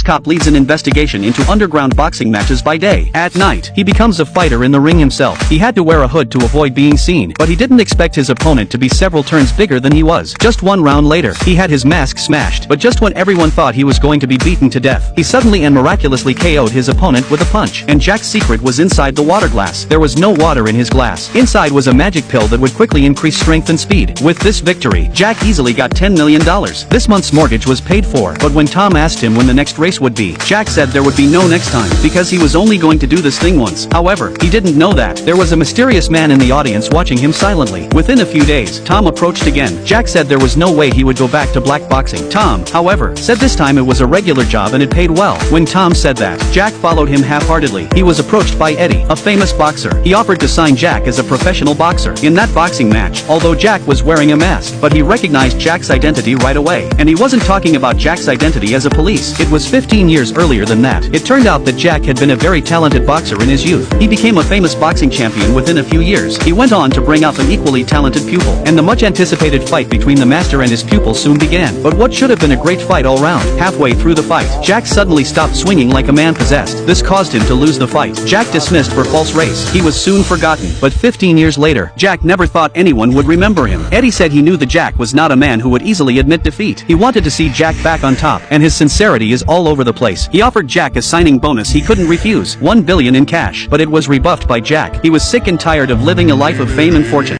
cop leads an investigation into underground boxing matches by day. At night, he becomes a fighter in the ring himself. He had to wear a hood to avoid being seen, but he didn't expect his opponent to be several turns bigger than he was. Just one round later, he had his mask smashed, but just when everyone thought he was going to be beaten to death, he suddenly and miraculously KO'd his opponent with a punch. And Jack's secret was inside the water glass. There was no water in his glass. Inside was a magic pill that would quickly increase strength and speed. With this victory, Jack easily got $10 million. This month's mortgage was paid for, but when Tom asked him when the next race would be, Jack said there would be no next time, because he was only going to do this thing once. However, he didn't know that there was a mysterious man in the audience watching him silently. Within a few days, Tom approached again. Jack said there was no way he would go back to black boxing. Tom, however, said this time it was a regular job and it paid well. When Tom said that, Jack followed him half-heartedly. He was approached by Eddie, a famous boxer. He offered to sign Jack as a professional boxer. In that boxing match, although Jack was wearing a mask, but he recognized Jack's identity right away. And he wasn't talking about Jack's identity as a police. It was 15 years earlier than that. It turned out that Jack had been a very talented boxer in his youth. He became a famous boxing champion within a few years. He went on to bring out an equally talented pupil, and the much-anticipated fight between the master and his pupil soon began. But what should have been a great fight all round, halfway through the fight, Jack suddenly stopped swinging like a man possessed. This caused him to lose the fight. Jack dismissed for false race. He was soon forgotten, but 15 years later, Jack never thought anyone would remember him. Eddie said he knew that Jack was not a man who would easily admit defeat. He wanted to see Jack back on top, and his sincerity is all over the place. He offered Jack a signing bonus he couldn't refuse, $1 billion in cash, but it was rebuffed by Jack. He was sick and tired of living a life of fame and fortune.